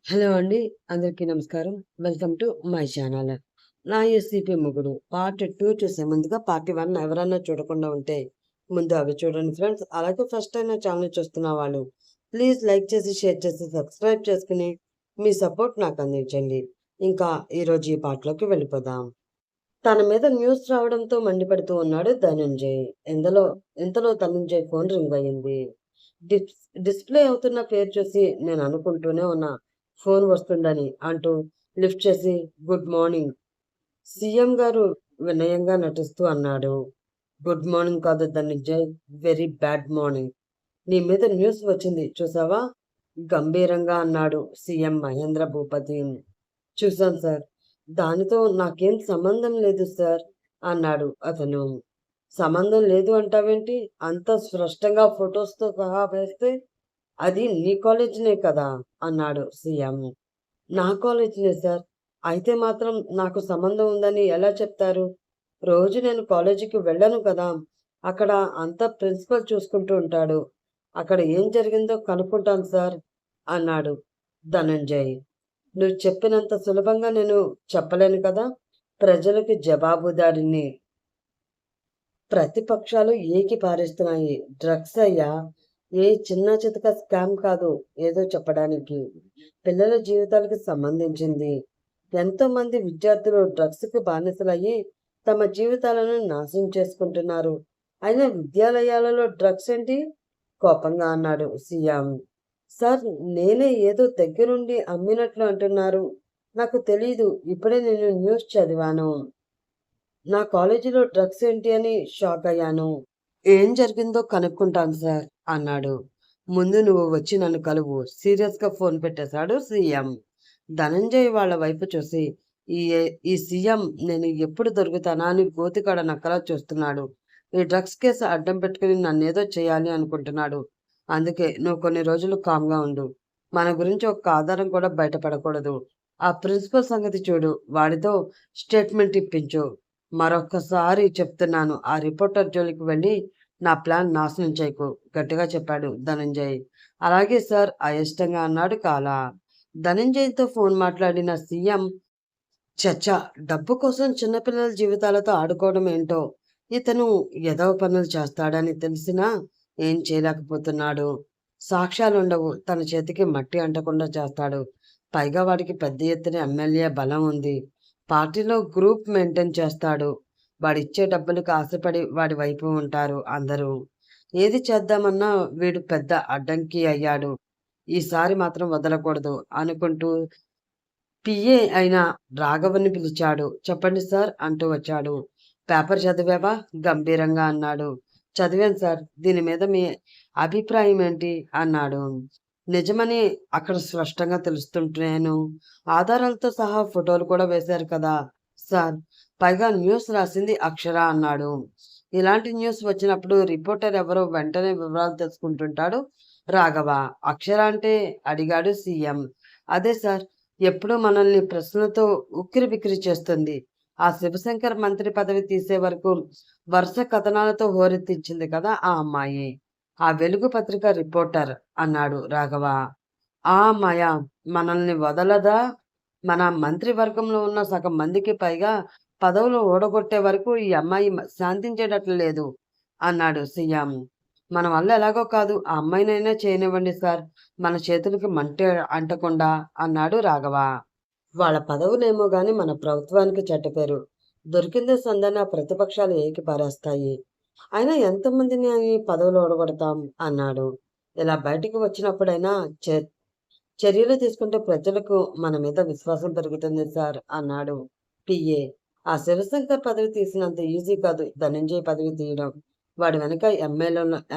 Hello అండి. అందరికీ నమస్కారం. Welcome to my channel. నా ఎస్‌సీపీ మొగుడు పార్ట్ 2 చూసే ముందుగా పార్ట్ 1 ఎవరన్నా చూడకుండా ఉంటే ముందు అవి చూడండి ఫ్రెండ్స్. అలాగే ఫస్ట్ టైం నా ఛానల్ చూస్తున్న వాళ్ళు ప్లీజ్ లైక్ చేసి, షేర్ చేసి, సబ్స్క్రైబ్ చేసుకుని మీ సపోర్ట్ నాకు అందించండి. ఇంకా ఈరోజు ఈ పార్ట్‌లోకి వెళ్ళిపోదాం. తన మీద న్యూస్ రావడంతో మండిపడుతూ ఉన్నాడు ధనంజయ్. ఇంతలో ధనంజయ్ ఫోన్ రింగ్ అయింది. డిస్‌ప్లే అవుతున్న పేరు చూసి నేను అనుకుంటూనే ఉన్నా ఫోన్ వస్తుందని అంటూ లిఫ్ట్ చేసి గుడ్ మార్నింగ్ సీఎం గారు వినయంగా నటిస్తూ అన్నాడు. గుడ్ మార్నింగ్ కాదు ధనంజయ్, వెరీ బ్యాడ్ మార్నింగ్. నీ మీద న్యూస్ వచ్చింది చూసావా? గంభీరంగా అన్నాడు సీఎం మహేంద్ర భూపతి. చూశాను సార్. దానితో నాకేం సంబంధం లేదు సార్ అన్నాడు అతను. సంబంధం లేదు అంటావేంటి? అంత స్పష్టంగా ఫొటోస్‌తో సహా వేస్తే అది నీ కాలేజీనే కదా అన్నాడు సీఎం. నా కాలేజీనే సార్. అయితే మాత్రం నాకు సంబంధం ఉందని ఎలా చెప్తారు? రోజు నేను కాలేజీకి వెళ్ళను కదా! అక్కడ అంతా ప్రిన్సిపల్ చూసుకుంటూ ఉంటాడు. అక్కడ ఏం జరిగిందో కనుక్కుంటాను సార్ అన్నాడు ధనంజయ్. నువ్వు చెప్పినంత సులభంగా నేను చెప్పలేను కదా! ప్రజలకి జవాబుదారీని ప్రతిపక్షాలు ఏకి పారేస్తున్నాయి. డ్రగ్స్ అయ్యా! ఏ చిన్న చితక స్కామ్ కాదు ఏదో చెప్పడానికి. పిల్లల జీవితాలకు సంబంధించింది. ఎంతోమంది విద్యార్థులు డ్రగ్స్‌కి బానిసలయ్యి తమ జీవితాలను నాశనం చేసుకుంటున్నారు. అయినా విద్యాలయాలలో డ్రగ్స్ ఏంటి? కోపంగా అన్నాడు సీఎం. సార్, నేనే ఏదో దగ్గరుండి అమ్మినట్లు అంటున్నారు. నాకు తెలీదు. ఇప్పుడే నేను న్యూస్ చదివాను. నా కాలేజీలో డ్రగ్స్ ఏంటి అని షాక్ అయ్యాను. ఏం జరిగిందో కనుక్కుంటాను సార్ అన్నాడు. ముందు నువ్వు వచ్చి నన్ను కలువు సీరియస్‌గా ఫోన్ పెట్టేశాడు సీఎం. ధనంజయ్ వాళ్ళ వైపు చూసి ఈ ఈ సీఎం నేను ఎప్పుడు దొరుకుతానా అని గోతికాడ నక్కలా చూస్తున్నాడు. ఈ డ్రగ్స్ కేసు అడ్డం పెట్టుకుని నన్నేదో చేయాలి అనుకుంటున్నాడు. అందుకే నువ్వు కొన్ని రోజులు కామ్‌గా ఉండు. మన గురించి ఒక్క ఆధారం కూడా బయటపడకూడదు. ఆ ప్రిన్సిపల్ సంగతి చూడు. వాడితో స్టేట్మెంట్ ఇప్పించు. మరొక్కసారి చెప్తున్నాను. ఆ రిపోర్టర్ జోలికి వెళ్ళి నా ప్లాన్ నాశనం చేయకు గట్టిగా చెప్పాడు ధనంజయ్. అలాగే సార్ అయిష్టంగా అన్నాడు కాల. ధనంజయ్తో ఫోన్ మాట్లాడిన సీఎం చచ్చా, డబ్బు కోసం చిన్నపిల్లల జీవితాలతో ఆడుకోవడం ఏంటో. ఇతను ఎదవ పనులు చేస్తాడని తెలిసినా ఏం చేయలేకపోతున్నాడు. సాక్ష్యాలుండవు. తన చేతికి మట్టి అంటకుండా చేస్తాడు. పైగా వాడికి పెద్ద ఎత్తున ఎమ్మెల్యే బలం ఉంది. పార్టీలో గ్రూప్ మెయింటైన్ చేస్తాడు. వాడిచ్చే డబ్బులకు ఆశపడి వాడి వైపు ఉంటారు అందరూ. ఏది చేద్దామన్నా వీడు పెద్ద అడ్డంకి అయ్యాడు. ఈసారి మాత్రం వదలకూడదు అనుకుంటూ పిఏ అయిన రాఘవన్ని పిలిచాడు. చెప్పండి సార్ అంటూ వచ్చాడు. పేపర్ చదివావా? గంభీరంగా అన్నాడు. చదివాను సార్. దీని మీద మీ అభిప్రాయం ఏంటి అన్నాడు. నిజమని అక్కడ స్పష్టంగా తెలుస్తుంటేను ఆధారాలతో సహా ఫోటోలు కూడా వేశారు కదా సార్. పైగా న్యూస్ రాసింది అక్షర అన్నాడు. ఇలాంటి న్యూస్ వచ్చినప్పుడు రిపోర్టర్ ఎవరో వెంటనే వివరాలు తెలుసుకుంటుంటాడు రాఘవ. అక్షర అంటే అడిగాడు సీఎం. అదే సార్, ఎప్పుడూ మనల్ని ప్రశ్నలతో ఉక్కిరిబిక్కిరి చేస్తుంది. ఆ శివశంకర్ మంత్రి పదవి తీసే వరకు వరుస కథనాలతో హోరెత్తించింది కదా ఆ అమ్మాయి. ఆ వెలుగు పత్రిక రిపోర్టర్ అన్నాడు రాఘవ. ఆ అమ్మాయ మనల్ని వదలదా? మన మంత్రివర్గంలో ఉన్న సగం మందికి పైగా పదవులు ఊడగొట్టే వరకు ఈ అమ్మాయి శాంతించేటట్లు లేదు అన్నాడు సీఎం. మన వల్ల ఎలాగో కాదు, ఆ అమ్మాయినైనా చేయనివ్వండి సార్, మన చేతులకి మంటే అంటకుండా అన్నాడు రాఘవ. వాళ్ళ పదవులేమో గాని మన ప్రభుత్వానికి చెడ్డపేరు. దొరికిందే సందన ప్రతిపక్షాలు ఏకి పారేస్తాయి. అయినా ఎంతమందిని అని పదవులు ఓడగొడతాం అన్నాడు. ఇలా బయటికి వచ్చినప్పుడైనా చర్యలు తీసుకుంటే ప్రజలకు మన మీద విశ్వాసం పెరుగుతుంది సార్ అన్నాడు పిఏ. ఆ శివశంకర్ పదవి తీసినంత ఈజీ కాదు ధనంజయ్ పదవి తీయడం. వాడి వెనక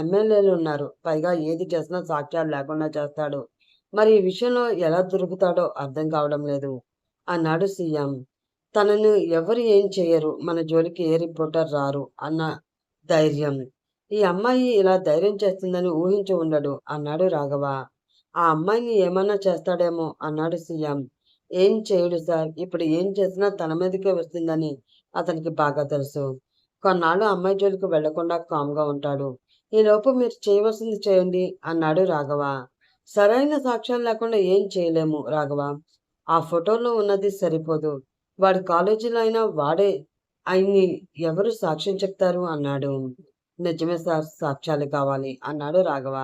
ఎమ్మెల్యేలు ఉన్నారు. పైగా ఏది చేసినా సాక్ష్యాలు లేకుండా చేస్తాడు. మరి ఈ విషయంలో ఎలా దొరుకుతాడో అర్థం కావడం లేదు అన్నాడు సీఎం. తనను ఎవరు ఏం చేయరు, మన జోలికి ఏ రిపోర్టర్ రారు అన్న ధైర్యం. ఈ అమ్మాయి ఇలా ధైర్యం చేస్తుందని ఊహించి ఉండడు అన్నాడు రాఘవ. ఆ అమ్మాయిని ఏమన్నా చేస్తాడేమో అన్నాడు సీఎం. ఏం చేయడు సార్. ఇప్పుడు ఏం చేసినా తన మీదకే వస్తుందని అతనికి బాగా తెలుసు. కొన్నాళ్ళు అమ్మాయి జోలికి వెళ్లకుండా కామ్గా ఉంటాడు. ఈలోపు మీరు చేయవలసింది చేయండి అన్నాడు రాఘవ. సరైన సాక్ష్యాలు లేకుండా ఏం చేయలేము రాఘవ. ఆ ఫోటోలో ఉన్నది సరిపోదు. వాడి కాలేజీలో అయినా వాడే ఆయన్ని ఎవరు సాక్ష్యం చెప్తారు అన్నాడు. నిజమే సార్, సాక్ష్యాలు కావాలి అన్నాడు రాఘవ.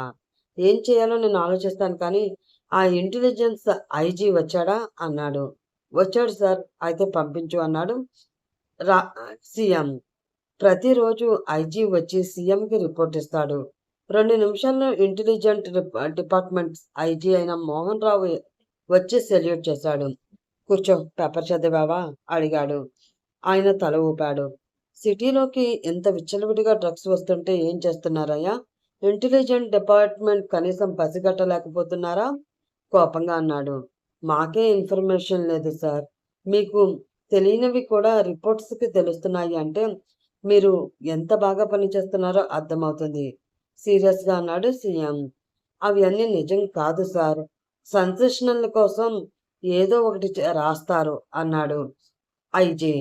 ఏం చేయాలో నేను ఆలోచిస్తాను కానీ ఆ ఇంటెలిజెన్స్ ఐజీ వచ్చాడా అన్నాడు. వచ్చాడు సార్, అయితే పంపించు అన్నాడు రా సీఎం. ప్రతిరోజు ఐజీ వచ్చి సీఎంకి రిపోర్ట్ ఇస్తాడు. 2 నిమిషాల్లో ఇంటెలిజెంట్ డిపార్ట్మెంట్ ఐజీ అయిన మోహన్ రావు వచ్చి సెల్యూట్ చేశాడు. కూర్చో, పేపర్ చదివావా అడిగాడు. ఆయన తల ఊపాడు. సిటీలోకి ఇంత విచ్చలవిడిగా డ్రగ్స్ వస్తుంటే ఏం చేస్తున్నారయ్యా? ఇంటెలిజెంట్ డిపార్ట్మెంట్ కనీసం పసిగట్టలేకపోతున్నారా? కోపంగా అన్నాడు. మాకే ఇన్ఫర్మేషన్ లేదు సార్. మీకు తెలియనివి కూడా రిపోర్ట్స్కి తెలుస్తున్నాయి అంటే మీరు ఎంత బాగా పనిచేస్తున్నారో అర్థమవుతుంది. సీరియస్గా అన్నాడు సీఎం. అవి అన్నీ నిజం కాదు సార్. సెన్సేషనల్ కోసం ఏదో ఒకటి రాస్తారు అన్నాడు ఐజీ.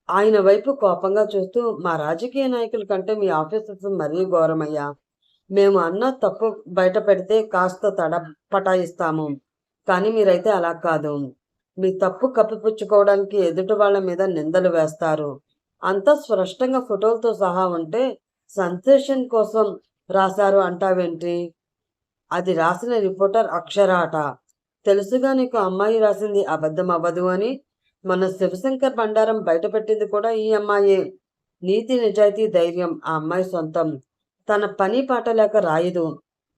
ఆయన వైపు కోపంగా చూస్తూ, మా రాజకీయ నాయకుల కంటే మీ ఆఫీసర్స్ మరీ ఘోరమయ్యా. మేము అన్న తప్పు బయట పెడితే కాస్త పటాయిస్తాము. కానీ మీరైతే అలా కాదు. మీ తప్పు కప్పిపుచ్చుకోవడానికి ఎదుటి వాళ్ళ మీద నిందలు వేస్తారు. అంతా స్పష్టంగా ఫోటోలతో సహా ఉంటే సెన్సేషన్ కోసం రాశారు అంటావేంటి? అది రాసిన రిపోర్టర్ అక్షర అట. తెలుసుగా నీకు అమ్మాయి రాసింది అబద్ధం అవ్వదు అని. మన శివశంకర్ బండారం బయటపెట్టింది కూడా ఈ అమ్మాయే. నీతి, నిజాయితీ, ధైర్యం ఆ అమ్మాయి సొంతం. తన పని పాట లేక రాయదు.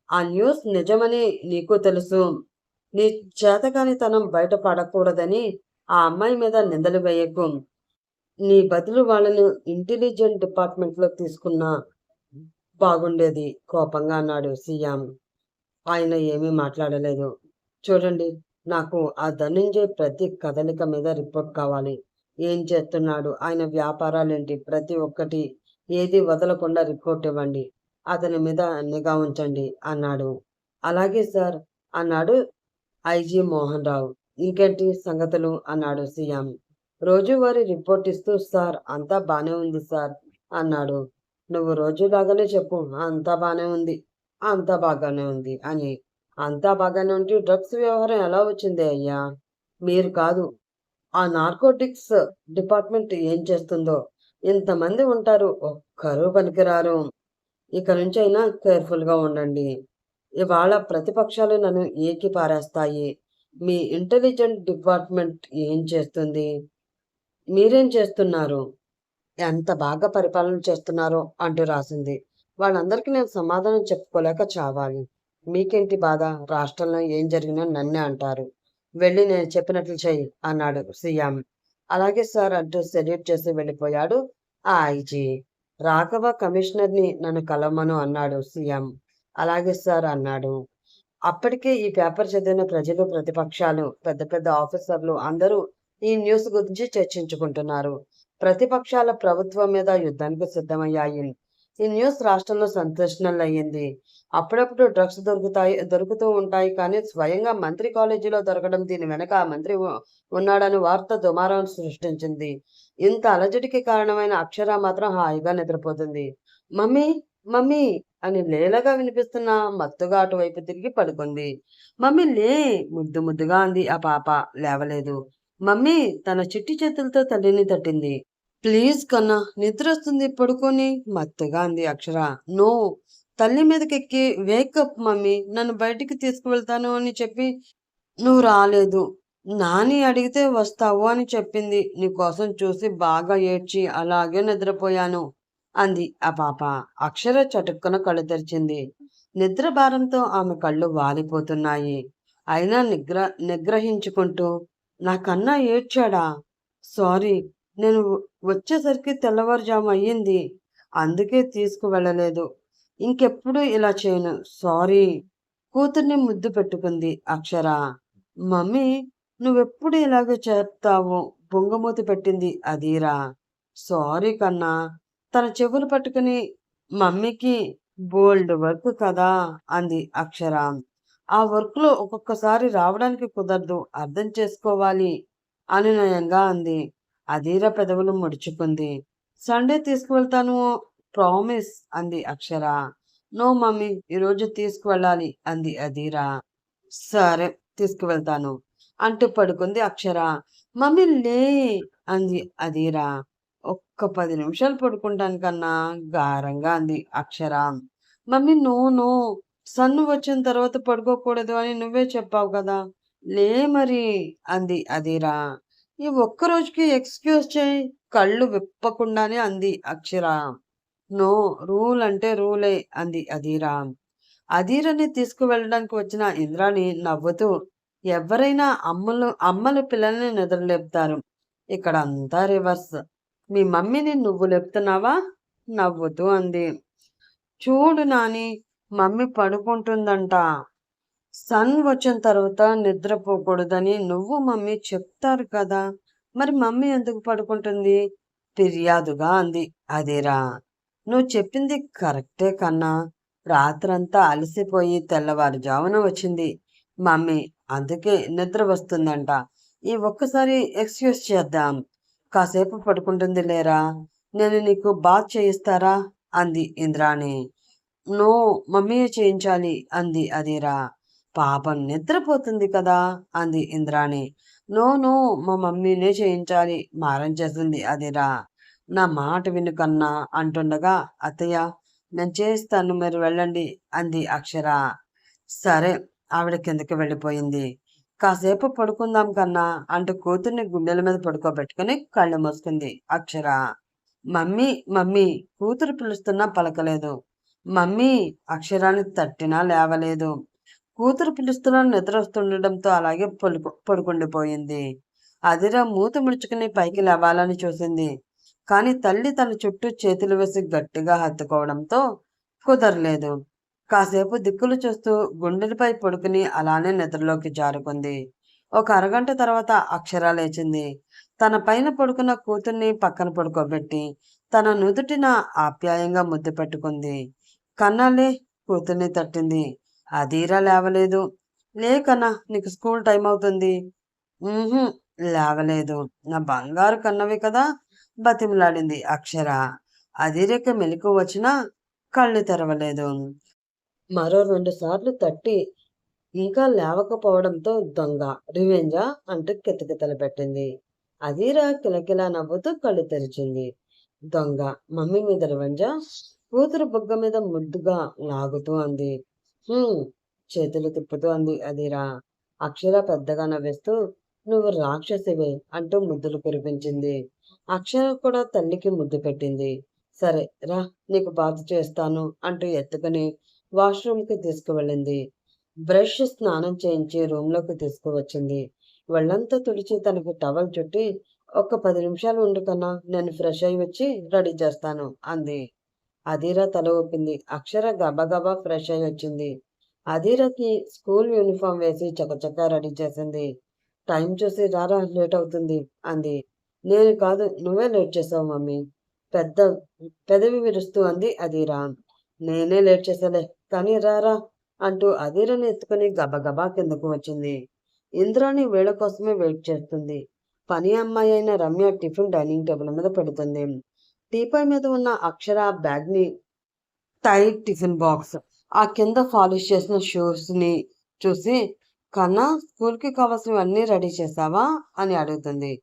ఆ న్యూస్ నిజమని నీకు తెలుసు. నీ చేతకానితనం బయట పడకూడదని ఆ అమ్మాయి మీద నిందలు వేయకు. నీ బదులు వాళ్ళని ఇంటెలిజెంట్ డిపార్ట్మెంట్లో తీసుకున్నా బాగుండేది కోపంగా అన్నాడు సీఎం. ఆయన ఏమీ మాట్లాడలేదు. చూడండి, నాకు ఆ ధనంజయ్ ప్రతి కదలిక మీద రిపోర్ట్ కావాలి. ఏం చేస్తున్నాడు, ఆయన వ్యాపారాలేంటి, ప్రతి ఒక్కటి ఏది వదలకుండా రిపోర్ట్ ఇవ్వండి. అతని మీద నిఘా ఉంచండి అన్నాడు. అలాగే సార్ అన్నాడు ఐజీ మోహన్ రావు. ఇంకేంటి సంగతులు అన్నాడు సీఎం. రోజువారీ రిపోర్ట్ ఇస్తూ సార్ అంతా బానే ఉంది సార్ అన్నాడు. నువ్వు రోజులాగానే చెప్పు, అంతా బానే ఉంది, అంతా బాగానే ఉంది అని. అంతా బాగానే ఉంటే డ్రగ్స్ వ్యవహారం ఎలా వచ్చింది అయ్యా? మీరు కాదు, ఆ నార్కోటిక్స్ డిపార్ట్మెంట్ ఏం చేస్తుందో. ఇంతమంది ఉంటారు, ఒక్కరూ పనికిరారు. ఇక నుంచి అయినా కేర్ఫుల్గా ఉండండి. ఇవాళ ప్రతిపక్షాలు నన్ను ఏకి పారేస్తాయి. మీ ఇంటెలిజెంట్ డిపార్ట్మెంట్ ఏం చేస్తుంది? మీరేం చేస్తున్నారు? ఎంత బాగా పరిపాలన చేస్తున్నారో అంటూ రాసింది. వాళ్ళందరికీ నేను సమాధానం చెప్పుకోలేక చావాలి. మీకేంటి బాధ? రాష్ట్రంలో ఏం జరిగినా నన్నే అంటారు. వెళ్ళి నేను చెప్పినట్లు చెయ్యి అన్నాడు సీఎం. అలాగే సార్ అంటూ సెల్యూట్ చేసి వెళ్ళిపోయాడు ఆ ఐజీ. రాఘవ కమిషనర్ని నన్ను కలవమను అన్నాడు సీఎం. అలాగే సార్ అన్నాడు. అప్పటికే ఈ పేపర్ చదివిన ప్రజలు, ప్రతిపక్షాలు, పెద్ద పెద్ద ఆఫీసర్లు అందరూ ఈ న్యూస్ గురించి చర్చించుకుంటున్నారు. ప్రతిపక్షాల ప్రభుత్వం మీద యుద్ధానికి సిద్ధమయ్యాయి. ఈ న్యూస్ రాష్ట్రంలో సెన్సేషనల్ అయ్యింది. అప్పుడప్పుడు డ్రగ్స్ దొరుకుతూ ఉంటాయి కానీ స్వయంగా మంత్రి కాలేజీలో దొరకడం, దీని వెనక ఆ మంత్రి ఉన్నాడని వార్త దుమారం సృష్టించింది. ఇంత అలజడికి కారణమైన అక్షర మాత్రం హాయిగా నిద్రపోతుంది. మమ్మీ, మమ్మీ అని లీలగా వినిపిస్తున్న మత్తుగా అటువైపు తిరిగి పడుకుంది. మమ్మీ లే, ముద్దు ముద్దుగా అంది ఆ పాప. లేవలేదు. మమ్మీ తన చిట్టి చేతులతో తల్లిని తట్టింది. ప్లీజ్ కన్నా, నిద్ర వస్తుంది, పడుకొని మత్తుగా అంది అక్షర. నో, తల్లి మీదకెక్కి వేకప్ మమ్మీ, నన్ను బయటికి తీసుకువెళ్తాను అని చెప్పి నువ్వు రాలేదు. నాని అడిగితే వస్తావు అని చెప్పింది. నీకోసం చూసి బాగా ఏడ్చి అలాగే నిద్రపోయాను అంది ఆ పాప. అక్షర చటుక్కున కళ్ళు తెరిచింది. నిద్ర భారంతో ఆమె కళ్ళు వాలిపోతున్నాయి. అయినా నిగ్రహించుకుంటూ, నాకన్నా ఏడ్చాడా? సారీ, నేను వచ్చేసరికి తెల్లవారుజాము అయ్యింది. అందుకే తీసుకువెళ్ళలేదు. ఇంకెప్పుడు ఇలా చేయను, సారీ. కూతుర్ని ముద్దు పెట్టుకుంది అక్షర. మమ్మీ, నువ్వెప్పుడు ఇలాగే చెప్తావు, బొంగమూతి పెట్టింది అదీరా. సారీ కన్నా. తన చెవులు పట్టుకుని, మమ్మీకి బోల్డ్ వర్క్ కదా అంది అక్షర. ఆ వర్క్లో ఒక్కొక్కసారి రావడానికి కుదరదు, అర్థం చేసుకోవాలి అనునయంగా అంది. అదీర పెదవులు ముడుచుకుంది. సండే తీసుకువెళ్తాను, ప్రామిస్ అంది అక్షర. నో మమ్మీ, ఈరోజు తీసుకువెళ్ళాలి అంది అధీరా. సరే, తీసుకువెళ్తాను అంటూ పడుకుంది అక్షర. మమ్మీ లే అంది అధీరా. ఒక్క 10 నిమిషాలు పడుకుంటాను కన్నా గారంగా అంది అక్షర. మమ్మీ నో నో, సన్ను వచ్చిన తర్వాత పడుకోకూడదు అని నువ్వే చెప్పావు కదా, లే మరి అంది అధీరా. ఈ ఒక్క రోజుకి ఎక్స్క్యూజ్ చేయి, కళ్ళు విప్పకుండానే అంది అక్షర. నో, రూల్ అంటే రూలే అంది అధీరా. అధీరని తీసుకువెళ్ళడానికి వచ్చిన ఇంద్రాణి నవ్వుతూ, ఎవరైనా అమ్మలు పిల్లల్ని నిద్రలేపుతారు, ఇక్కడ అంతా రివర్స్. మీ మమ్మీని నువ్వు లేపుతున్నావా నవ్వుతూ అంది. చూడు నాని, మమ్మీ పడుకుంటుందంట, సన్ వచ్చిన తర్వాత నిద్రపోకూడదని నువ్వు మమ్మీ చెప్తారు కదా, మరి మమ్మీ ఎందుకు పడుకుంటుంది ఫిర్యాదుగా అంది అధీరా. నువ్వు చెప్పింది కరెక్టే కన్నా, రాత్రంతా అలసిపోయి తెల్లవారుజామున వచ్చింది మమ్మీ, అందుకే నిద్ర వస్తుందంట. ఈ ఒక్కసారి ఎక్స్క్యూజ్ చేద్దాం, కాసేపు పడుకుంటుంది లేరా, నేను నీకు బాత్ చేయిస్తారా అంది ఇంద్రాణి. నో, మమ్మీయే చేయించాలి అంది అధీరా. పాపం నిద్రపోతుంది కదా అంది ఇంద్రాణి. నో నో, మా మమ్మీనే చేయించాలి మారం చేసింది అధీరా. నా మాట విను కన్నా అంటుండగా, అత్తయ్య నేను చేస్తాను, మీరు వెళ్ళండి అంది అక్షర. సరే, ఆవిడ కిందకి వెళ్ళిపోయింది. కాసేపు పడుకుందాం కన్నా అంటూ కూతుర్ని గుండెల మీద పడుకోబెట్టుకుని కళ్ళు మూసుకుంది అక్షర. మమ్మీ మమ్మీ కూతురు పిలుస్తున్నా పలకలేదు. మమ్మీ అక్షరాన్ని తట్టినా లేవలేదు. కూతురు పిలుస్తున్నా నిద్ర వస్తుండటంతో అలాగే పడుకుండిపోయింది. అదిరా మూత ముడుచుకుని పైకి లేవాలని చూసింది, కానీ తల్లి తన చుట్టూ చేతులు వేసి గట్టిగా హత్తుకోవడంతో కుదరలేదు. కాసేపు దిక్కులు చూస్తూ గుండెలపై పడుకుని అలానే నిద్రలోకి జారుకుంది. ఒక అరగంట తర్వాత అక్షర లేచింది. తన పైన పడుకున్న కూతుర్ని పక్కన పడుకోబెట్టి తన నుదుటిన ఆప్యాయంగా ముద్దు పెట్టుకుంది. కన్నాలే కూతుర్ని తట్టింది. అధీరా లేవలేదు. లేకన్నా, నీకు స్కూల్ టైం అవుతుంది. లేవలేదు. నా బంగారు కన్నవి కదా బతిమలాడింది అక్షర. అధీరకి మెలకు వచ్చినా కళ్ళు తెరవలేదు. మరో 2 సార్లు తట్టి ఇంకా లేవకపోవడంతో దొంగ రివెంజా అంటూ కితకితలు పెట్టింది. అధీరా కిలకిలా నవ్వుతూ కళ్ళు తెరిచింది. దొంగ మమ్మీ మీద రివెంజా, కూతురు బుగ్గ మీద ముద్దుగా లాగుతూ అంది. చేతులు తిప్పుతూ అంది అధీరా. అక్షర పెద్దగా నవ్వేస్తూ, నువ్వు రాక్షసివే అంటూ ముద్దులు కురిపించింది. అక్షర కూడా తల్లికి ముద్దు పెట్టింది. సరే రా, నీకు బాత్ చేస్తాను అంటూ ఎత్తుకుని వాష్రూమ్కి తీసుకువెళ్ళింది. బ్రష్ స్నానం చేయించి రూమ్లోకి తీసుకువచ్చింది. వెళ్ళంతా తుడిచి తనకి టవల్ చుట్టి, ఒక్క 10 నిమిషాలు ఉండు కన్నా, నేను ఫ్రెష్ అయి వచ్చి రెడీ చేస్తాను అంది. అధీరా తల ఊపింది. అక్షర గబగబా ఫ్రెష్ అయి వచ్చింది. అధీరకి స్కూల్ యూనిఫామ్ వేసి చకచకా రెడీ చేసింది. టైం చూసి రారా, లేట్ అవుతుంది అంది. నేను కాదు, నువ్వే లేట్ చేసావు మమ్మీ, పెదవి విరుస్తూ అంది అధీరా. నేనే లేట్ చేసాలే, కానీ రారా అంటూ అధీరని ఎత్తుకుని గబగబా కిందకు వచ్చింది. ఇంద్రాణి వీళ్ళ కోసమే వెయిట్ చేస్తుంది. పని అమ్మాయి అయిన రమ్య టిఫిన్ డైనింగ్ టేబుల్ మీద పెడుతుంది. టీపై మీద ఉన్న అక్షర బ్యాగ్ని, టైట్ టిఫిన్ బాక్స్, ఆ కింద పాలిష్ చేసిన షూస్ని చూసి, కన్నా స్కూల్కి కావాల్సినవన్నీ రెడీ చేసావా అని అడుగుతుంది.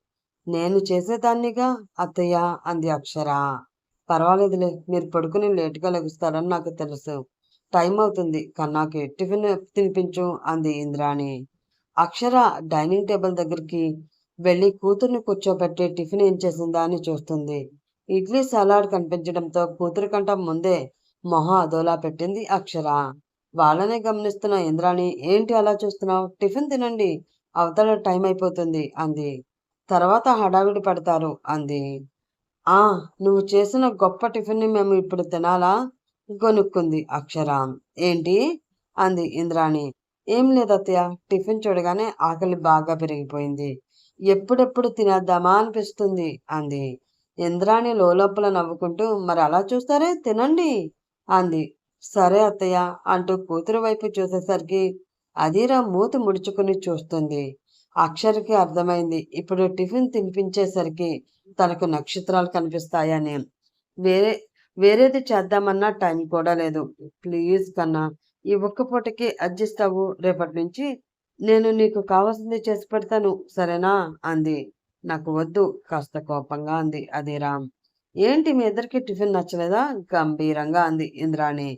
నేను చేసేదాన్నిగా అత్తయ్య అంది అక్షర. పర్వాలేదులే, మీరు పడుకుని లేటుగా లెగుస్తారని నాకు తెలుసు. టైం అవుతుంది, కన్నాకి టిఫిన్ తినిపించు అంది ఇంద్రాణి. అక్షర డైనింగ్ టేబుల్ దగ్గరికి వెళ్ళి కూతుర్ని కూర్చోబెట్టి టిఫిన్ ఏం చేసిందా అని చూస్తుంది. ఇడ్లీ సలాడ్ కనిపించడంతో కూతురి కంట ముందే మొహం అదోలా పెట్టింది అక్షర. వాళ్ళనే గమనిస్తున్న ఇంద్రాణి, ఏంటి అలా చూస్తున్నావు, టిఫిన్ తినండి, అవతల టైం అయిపోతుంది అంది. తర్వాత హడావిడి పడతారు అంది. నువ్వు చేసిన గొప్ప టిఫిన్ని మేము ఇప్పుడు తినాలా గొనుక్కుంది అక్షర. ఏంటి అంది ఇంద్రాణి. ఏం లేదత్తయ్య, టిఫిన్ చూడగానే ఆకలి బాగా పెరిగిపోయింది, ఎప్పుడెప్పుడు తినేద్దామా అనిపిస్తుంది అంది. ఇంద్రాణి లోపల నవ్వుకుంటూ, మరి అలా చూస్తారే, తినండి అంది. సరే అత్తయ్య అంటూ కూతురు వైపు చూసేసరికి అధీరా మూతి ముడుచుకుని చూస్తుంది. అక్షరకి అర్థమైంది, ఇప్పుడు టిఫిన్ తినిపించేసరికి తనకు నక్షత్రాలు కనిపిస్తాయని. వేరే వేరేది చేద్దామన్నా టైం కూడా లేదు. ప్లీజ్ కన్నా, ఈ ఒక్క పూటకి అడ్జస్ట్ అవ్వు. రేపటి నుంచి నేను నీకు కావాల్సింది చేసి పెడతాను, సరేనా? అంది. నాకు వద్దు, కాస్త కోపంగా అంది అదిరా. ఏంటి మీ ఇద్దరికి టిఫిన్ నచ్చలేదా? గంభీరంగా అంది ఇంద్రాణి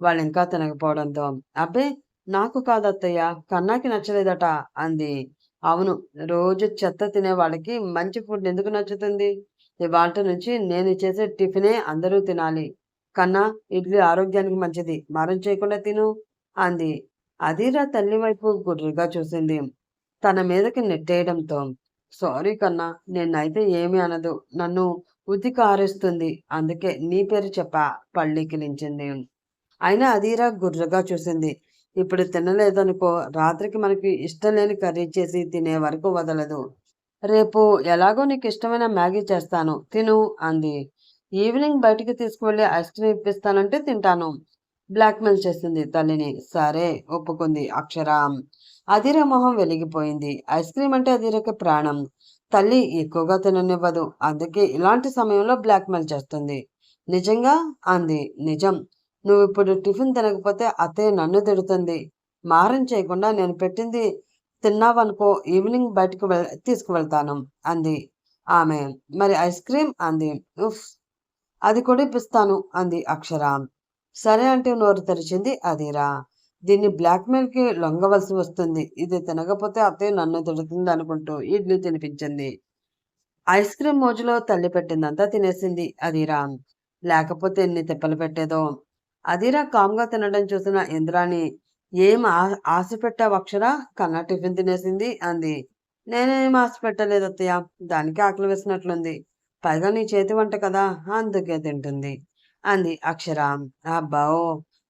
వాళ్ళింకా తినకపోవడంతో. అబ్బే, నాకు కాదత్తయ్య, కన్నాకి నచ్చలేదట అంది. అవును, రోజు చెత్త తినే వాళ్ళకి మంచి ఫుడ్ ఎందుకు నచ్చుతుంది? ఇవాల్టి నుంచి నేను చేసే టిఫినే అందరూ తినాలి. కన్నా, ఇడ్లీ ఆరోగ్యానికి మంచిది, మారం చేయకుండా తిను అంది. అదీరా తల్లి వైపు గుర్రుగా చూసింది, తన మీదకి నెట్టేయడంతో. సారీ కన్నా, నిన్నైతే ఏమీ అనదు, నన్ను ఉతికి ఆరేస్తుంది, అందుకే నీ పేరు చెప్పా పళ్ళికిలించింది. అయినా అదీరా గుర్రుగా చూసింది. ఇప్పుడు తినలేదనుకో, రాత్రికి మనకి ఇష్టం లేని కర్రీ చేసి తినే వరకు వదలదు. రేపు ఎలాగో నీకు ఇష్టమైన మ్యాగీ చేస్తాను, తిను అంది. ఈవినింగ్ బయటికి తీసుకువెళ్ళి ఐస్ క్రీమ్ ఇప్పిస్తానంటే తింటాను. బ్లాక్మెయిల్ చేసింది తల్లిని. సరే ఒప్పుకుంది అక్షర. అధీర మొహం వెలిగిపోయింది. ఐస్ క్రీమ్ అంటే అధీరకి ప్రాణం. తల్లి ఎక్కువగా తిననివ్వదు, అందుకే ఇలాంటి సమయంలో బ్లాక్మెయిల్ చేస్తుంది. నిజంగా అంది. నిజం. నువ్వు ఇప్పుడు టిఫిన్ తినకపోతే అత్తయ్య నన్ను తిడుతుంది. మారం చేయకుండా నేను పెట్టింది తిన్నావనుకో, ఈవినింగ్ బయటకు తీసుకువెళ్తాను అంది ఆమె. మరి ఐస్ క్రీమ్ అంది. ఉఫ్, అది కొడిపిస్తాను అంది అక్షర. సరే అంటే నోరు తెరిచింది అదిరా. దీన్ని బ్లాక్మెయిల్కి లొంగవలసి వస్తుంది. ఇది తినకపోతే అత్తయ్య నన్ను తిడుతుంది అనుకుంటూ ఇడ్లీ తినిపించింది. ఐస్ క్రీమ్ మోజులో తల్లి పెట్టిందంతా తినేసింది అదిరా. లేకపోతే ఎన్ని తిప్పలు పెట్టేదో. అదిరా కామ్గా తినడం చూసిన ఇంద్రాణి, ఏం ఆశ పెట్టావు అక్షర? కన్నా టిఫిన్ తినేసింది అంది. నేనేం ఆశ పెట్టలేదు అత్తయ్య, దానికి ఆకలి వేసినట్లుంది. పైగా నీ చేతి వంట కదా, అందుకే తింటుంది అంది అక్షర. అబ్బా,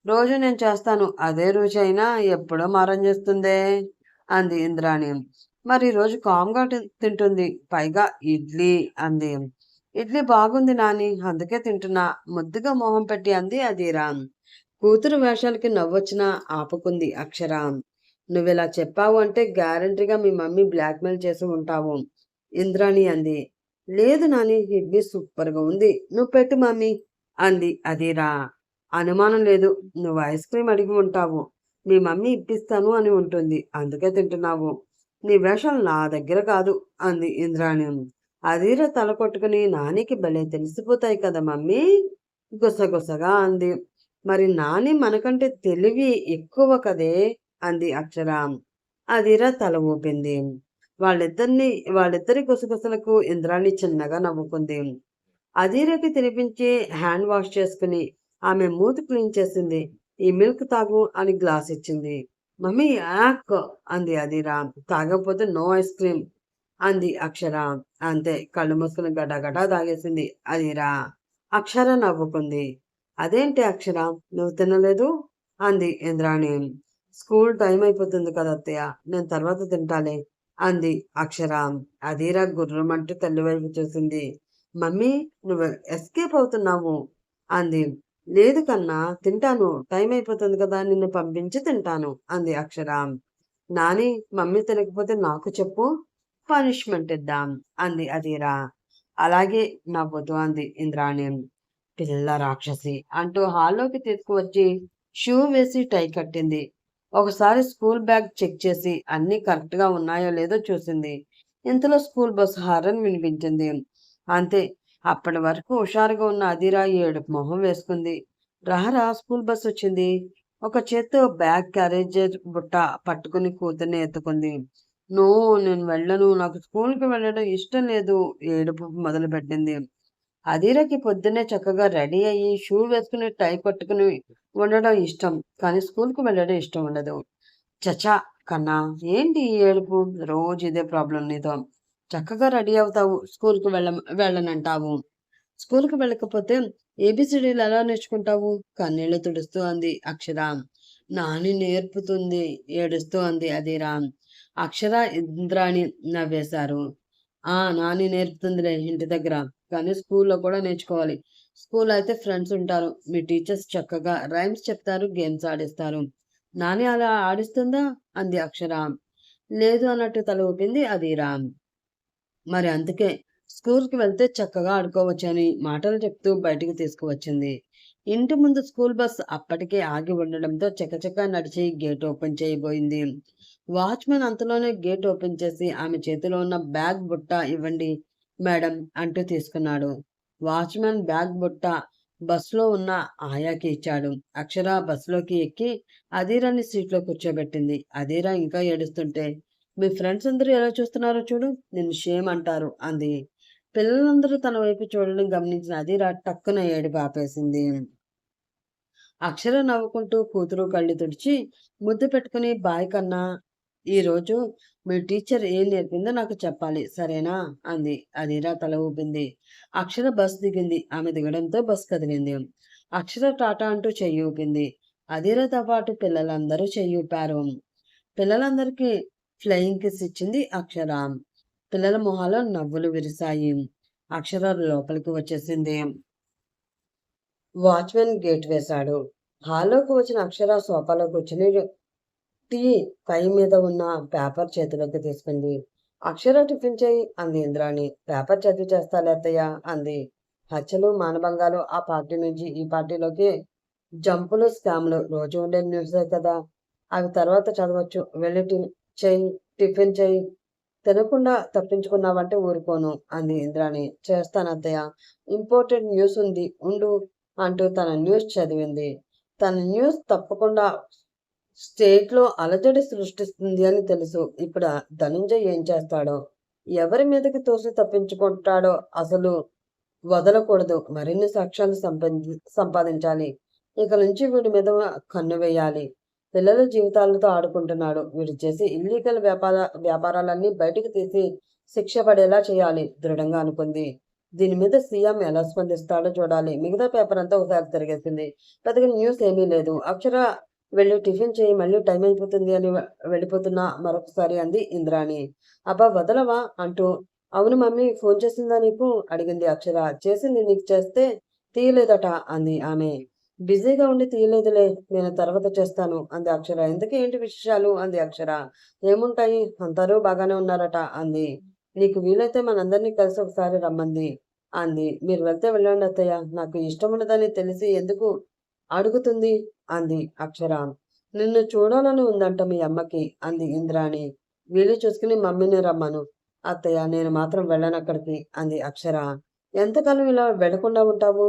రోజు నేను చేస్తాను, అదే రుచి అయినా ఎప్పుడో మారం చేస్తుందే అంది ఇంద్రాణి. మరి రోజు కామ్గా తింటుంది, పైగా ఇడ్లీ అంది. ఇడ్లీ బాగుంది నాని, అందుకే తింటున్నా, ముద్దుగా మొహం పెట్టి అంది అదీరా. కూతురు వేషాలకి నవ్వొచ్చినా ఆపుకుంది అక్షర. నువ్విలా చెప్పావు అంటే గ్యారంటీగా మీ మమ్మీ బ్లాక్మెయిల్ చేసి ఉంటావు, ఇంద్రాణి అంది. లేదు నాని, ఇడ్లీ సూపర్గా ఉంది, నువ్వు పెట్టు మమ్మీ అంది అదీరా. అనుమానం లేదు, నువ్వు ఐస్ క్రీమ్ అడిగి ఉంటావు, మీ మమ్మీ ఇప్పిస్తాను అని ఉంటుంది, అందుకే తింటున్నావు. నీ వేషాలు నా దగ్గర కాదు అంది ఇంద్రాణి. అదీర తల కొట్టుకుని, నానికి భలే తెలిసిపోతాయి కదా మమ్మీ గుసగుసగా అంది. మరి నాని మనకంటే తెలివి ఎక్కువ కదే అంది అక్షర. అదీర తల ఊపింది. వాళ్ళిద్దరి గుసగుసలకు ఇంద్రాణి చిన్నగా నవ్వుకుంది. అదీరకి తినిపించి హ్యాండ్ వాష్ చేసుకుని ఆమె మూతి క్లీన్ చేసింది. ఈ మిల్క్ తాగు అని గ్లాస్ ఇచ్చింది. మమ్మీ యాక్ అంది అదీరా. తాగకపోతే నో ఐస్ క్రీమ్ అంది అక్షర. అంతే, కళ్ళు మూసుకుని గడగడా తాగేసింది అదీరా. అక్షర నవ్వుకుంది. అదేంటి అక్షర, నువ్వు తినలేదు అంది ఇంద్రాణి. స్కూల్ టైం అయిపోతుంది కదా అత్తయ్య, నేను తర్వాత తింటాలే అంది అక్షర. అదీరా గుర్రమంటూ తల్లి వైపు చూసింది. మమ్మీ, నువ్వు ఎస్కేప్ అవుతున్నావు అంది. లేదు కన్నా, తింటాను, టైం అయిపోతుంది కదా, నిన్ను పంపించి తింటాను అంది అక్షర. నాని, మమ్మీ తినకపోతే నాకు చెప్పు, పనిష్మెంట్ ఇద్దాం అంది అదీరా. అలాగే నవ్వుతూ అంది ఇంద్రాణి. పిల్ల రాక్షసి అంటూ హాల్లోకి తీసుకువచ్చి షూ వేసి టై కట్టింది. ఒకసారి స్కూల్ బ్యాగ్ చెక్ చేసి అన్నీ కరెక్ట్గా ఉన్నాయో లేదో చూసింది. ఇంతలో స్కూల్ బస్సు హారన్ వినిపించింది. అంతే, అప్పటి వరకు హుషారుగా ఉన్న అదిరా ఏడుపు మొహం వేసుకుంది. రారా, స్కూల్ బస్సు వచ్చింది. ఒక చేత్తో బ్యాగ్ క్యారేజేజ్ బుట్ట పట్టుకుని కూతుర్ని ఎత్తుకుంది. నో, నేను వెళ్ళను, నాకు స్కూల్కి వెళ్ళడం ఇష్టం లేదు ఏడుపు మొదలుపెట్టింది. అదీరకి పొద్దున్నే చక్కగా రెడీ అయ్యి షూ వేసుకుని టై కట్టుకుని ఉండడం ఇష్టం, కానీ స్కూల్కి వెళ్ళడం ఇష్టం ఉండదు. చచా కన్నా, ఏంటి ఈ ఏడుపు? రోజు ఇదే ప్రాబ్లం నీతో. చక్కగా రెడీ అవుతావు, స్కూల్కి వెళ్ళనంటావు. స్కూల్కి వెళ్ళకపోతే ఏబిసిడీలు ఎలా నేర్చుకుంటావు? కన్నీళ్లు తుడుస్తూ అంది అక్షర. నాని నేర్పుతుంది ఏడుస్తూ అంది అదీరా. అక్షర, ఇంద్రాణి నవ్వేశారు. నాని నేర్పుతుందిలే ఇంటి దగ్గర, కానీ స్కూల్లో కూడా నేర్చుకోవాలి. స్కూల్ అయితే ఫ్రెండ్స్ ఉంటారు, మీ టీచర్స్ చక్కగా రైమ్స్ చెప్తారు, గేమ్స్ ఆడిస్తారు. నాని అలా ఆడిస్తుందా అంది అక్షర. లేదు అన్నట్టు తల ఊపింది అదీరా. మరి అందుకే స్కూల్కి వెళ్తే చక్కగా ఆడుకోవచ్చని మాటలు చెప్తూ బయటికి తీసుకువచ్చింది. ఇంటి ముందు స్కూల్ బస్ అప్పటికే ఆగి ఉండడంతో చకచకా నడిచి గేట్ ఓపెన్ చేయబోయింది. వాచ్మెన్ అంతలోనే గేట్ ఓపెన్ చేసి ఆమె చేతిలో ఉన్న బ్యాగ్ బుట్ట ఇవ్వండి మేడం అంటూ తీసుకున్నాడు. వాచ్మెన్ బ్యాగ్ బుట్ట బస్సులో ఉన్న ఆయాకి ఇచ్చాడు. అక్షర బస్సులోకి ఎక్కి అధీరాని సీట్లో కూర్చోబెట్టింది. అధీరా ఇంకా ఏడుస్తుంటే, మీ ఫ్రెండ్స్ అందరూ ఎలా చూస్తున్నారో చూడు, నిన్ను షేమ్ అంటారు అంది. పిల్లలందరూ తన వైపు చూడడం గమనించిన అధీర టక్కున ఏడుపు ఆపేసింది. అక్షర నవ్వుకుంటూ కూతురు కళ్ళు తుడిచి ముద్దు పెట్టుకుని బాయ్ కన్నా, ఈరోజు మీ టీచర్ ఏం నేర్పిందో నాకు చెప్పాలి సరేనా అంది. అధీర తల ఊపింది. అక్షర బస్ దిగింది. ఆమె దిగడంతో బస్ కదిలింది. అక్షర టాటా అంటూ చెయ్యి ఊపింది. అధీరతో పాటు పిల్లలందరూ చెయ్యి ఊపారు. పిల్లలందరికీ ఫ్లయింగ్ కిస్ ఇచ్చింది అక్షర. పిల్లల మొహాలో నవ్వులు విరిశాయి. అక్షర లోపలికి వచ్చేసింది. వాచ్మెన్ గేట్ వేశాడు. హాల్లోకి వచ్చిన అక్షర సోఫాలో కూర్చుని టీ పై మీద ఉన్న పేపర్ చేతిలోకి తీసుకుంది. అక్షర టిఫిన్ చేయి అంది ఇంద్రాణి. పేపర్ చదివి చేస్తాలే అత్తయ్య అంది. హత్యలు మానభంగాలు ఆ పార్టీ నుంచి ఈ పార్టీలోకి జంపులు స్కామ్లు రోజు ఉండే న్యూసే కదా, అవి తర్వాత చదవచ్చు. వెళ్ళి టిఫిన్ చేయి, తినకుండా తప్పించుకున్నావంటే ఊరుకోను అంది ఇంద్రాణి. చేస్తాను అత్తయ్య, ఇంపార్టెంట్ న్యూస్ ఉంది ఉండు అంటూ తన న్యూస్ చదివింది. తన న్యూస్ తప్పకుండా స్టేట్లో అలజడి సృష్టిస్తుంది అని తెలుసు. ఇప్పుడు ధనంజయ్ ఏం చేస్తాడో, ఎవరి మీదకి తోసి తప్పించుకుంటాడో అసలు వదలకూడదు. మరిన్ని సాక్ష్యాలు సంపాదించాలి. ఇక నుంచి వీడి మీద కన్ను వేయాలి. పిల్లల జీవితాలతో ఆడుకుంటున్నాడు. వీడు చేసి ఇల్లీగల్ వ్యాపారాలన్నీ బయటికి తీసి శిక్ష పడేలా చేయాలి దృఢంగా అనుకుంది. దీని మీద సీఎం ఎలా స్పందిస్తాడో చూడాలి. మిగతా పేపర్ అంతా ఒకసారి తిరిగేసింది. పెద్దగా న్యూస్ ఏమీ లేదు. అక్షర వెళ్ళి టిఫిన్ చేయి, మళ్ళీ టైం అయిపోతుంది అని వెళ్ళిపోతున్నా మరొకసారి అంది ఇంద్రాణి. అబ్బా వదలవా అంటూ, అవును మమ్మీ ఫోన్ చేసిందా నీకు అడిగింది అక్షర. చేసింది, నీకు చేస్తే తీయలేదట అంది ఆమె. బిజీగా ఉండి తీయలేదులే, నేను తర్వాత చేస్తాను అంది అక్షర. ఎందుకు ఏంటి విశేషాలు అంది అక్షర. ఏముంటాయి, అందరూ బాగానే ఉన్నారట అంది. నీకు వీలైతే మనందరినీ కలిసి ఒకసారి రమ్మంది అంది. మీరు వెళ్తే వెళ్ళండి అత్తయ్య, నాకు ఇష్టం ఉండదని తెలిసి ఎందుకు అడుగుతుంది అంది అక్షర. నిన్ను చూడాలని ఉందంట మీ అమ్మకి అంది ఇంద్రాణి. వీలు చూసుకుని మమ్మీని రమ్మను అత్తయ్య, నేను మాత్రం వెళ్ళనక్కడికి అంది అక్షర. ఎంతకాలం ఇలా వెళ్లకుండా ఉంటావు?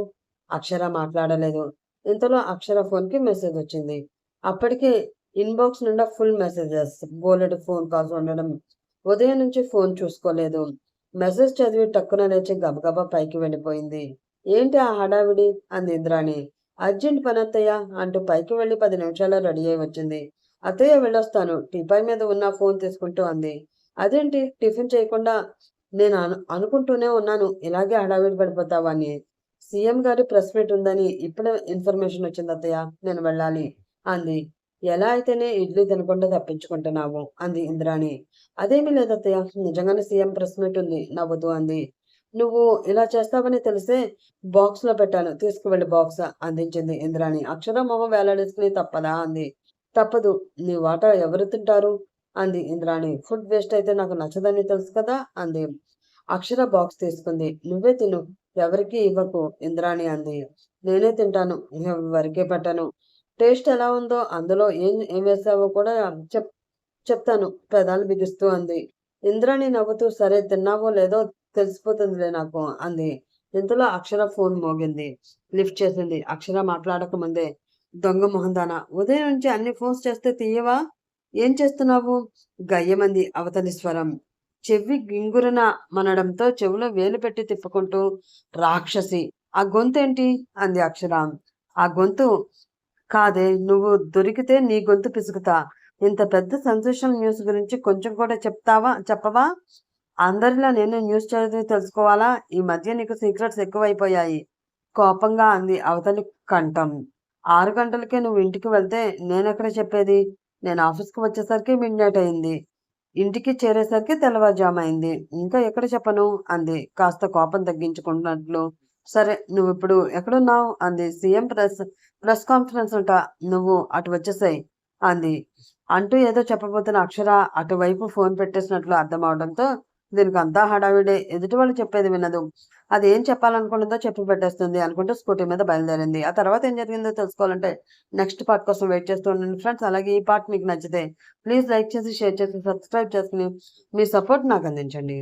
అక్షర మాట్లాడలేదు. ఇంతలో అక్షర ఫోన్కి మెసేజ్ వచ్చింది. అప్పటికే ఇన్బాక్స్ నిండా ఫుల్ మెసేజెస్, బోలెడు ఫోన్ కాల్స్ ఉండడం. ఉదయం నుంచి ఫోన్ చూసుకోలేదు. మెసేజ్ చదివి టక్కున లేచి గబగబా పైకి వెళ్ళిపోయింది. ఏంటి ఆ హడావిడి అంది ఇంద్రాణి. అర్జెంట్ పని అత్తయ్య అంటూ పైకి వెళ్ళి 10 నిమిషాల్లో రెడీ అయి వచ్చింది. అత్తయ్య వెళ్ళొస్తాను టీపాయ్ మీద ఉన్న ఫోన్ తీసుకుంటూ అంది. అదేంటి టిఫిన్ చేయకుండా? నేను అనుకుంటూనే ఉన్నాను ఇలాగే హడావిడి పడిపోతావా అని. సీఎం గారి ప్రెస్ మీట్ ఉందని ఇప్పుడే ఇన్ఫర్మేషన్ వచ్చింది అత్తయ్య, నేను వెళ్ళాలి అంది. ఎలా అయితేనే ఇడ్లీ తినకుండా తప్పించుకుంటున్నావు అంది ఇంద్రాణి. అదేమీ లేదత్తయ్య, నిజంగానే సీఎం ప్రెస్ మీట్ ఉంది నవ్వుతూ అంది. నువ్వు ఇలా చేస్తావని తెలిసే బాక్స్ లో పెట్టాను, తీసుకువెళ్ళి బాక్స్ అందించింది ఇంద్రాణి. అక్షర మొహం వేలాడేసుకుని తప్పదా అంది. తప్పదు, నీ వాటా ఎవరు తింటారు అంది ఇంద్రాణి. ఫుడ్ వేస్ట్ అయితే నాకు నచ్చదని తెలుసు కదా అంది. అక్షర బాక్స్ తీసుకుంది. నువ్వే తిను, ఎవరికి ఇవ్వకు ఇంద్రాణి అంది. నేనే తింటాను, ఎవరికే పెట్టను. టేస్ట్ ఎలా ఉందో, అందులో ఏం ఏం వేసావో కూడా చెప్తాను పెదాలు బిగిస్తూ అంది. ఇంద్రాణి నవ్వుతూ సరే తిన్నావో లేదో తెలిసిపోతుందిలే నాకు అంది. ఇంతలో అక్షర ఫోన్ మోగింది. లిఫ్ట్ చేసింది. అక్షర మాట్లాడక ముందే, దొంగ మొహందానా, ఉదయం నుంచి అన్ని ఫోన్స్ చేస్తే తీయవా, ఏం చేస్తున్నావు గయ్యమంది అవతలి స్వరం. చెవి గింగురన మనడంతో చెవిలో వేలు పెట్టి తిప్పుకుంటూ, రాక్షసి, ఆ గొంతేంటి అంది అక్షర. ఆ గొంతు కాదే, నువ్వు దొరికితే నీ గొంతు పిసుకుతా. ఇంత పెద్ద సెన్సేషనల్ న్యూస్ గురించి కొంచెం కూడా చెప్పవా? అందరిలా నేను న్యూస్ చదివి తెలుసుకోవాలా? ఈ మధ్య నీకు సీక్రెట్స్ ఎక్కువైపోయాయి కోపంగా అంది అవతలి కంఠం. 6 గంటలకే నువ్వు ఇంటికి వెళ్తే నేనెక్కడ చెప్పేది? నేను ఆఫీస్కి వచ్చేసరికి మిడ్ నైట్ అయింది, ఇంటికి చేరేసరికి తెల్లవారుజామైంది, ఇంకా ఎక్కడ చెప్పను అంది కాస్త కోపం తగ్గించుకుంటున్నట్లు. సరే నువ్వు ఇప్పుడు ఎక్కడున్నావు అంది. సీఎం ప్రెస్ కాన్ఫరెన్స్ అంట, నువ్వు అటు వచ్చేసాయి అంది. అంటూ ఏదో చెప్పబోతున్న అక్షర అటువైపు ఫోన్ పెట్టేసినట్లు అర్థం అవడంతో దీనికి అంతా హడావిడే, ఎదుటి వాళ్ళు చెప్పేది వినదు. అది ఏం చెప్పాలనుకున్నదో చెప్పి పెట్టేస్తుంది అనుకుంటూ స్కూటీ మీద బయలుదేరింది. ఆ తర్వాత ఏం జరిగిందో తెలుసుకోవాలంటే నెక్స్ట్ పార్ట్ కోసం వెయిట్ చేస్తూ ఉండండి ఫ్రెండ్స్. అలాగే ఈ పార్ట్ మీకు నచ్చితే ప్లీజ్ లైక్ చేసి, షేర్ చేసి, సబ్స్క్రైబ్ చేసుకుని మీ సపోర్ట్ నాకు అందించండి.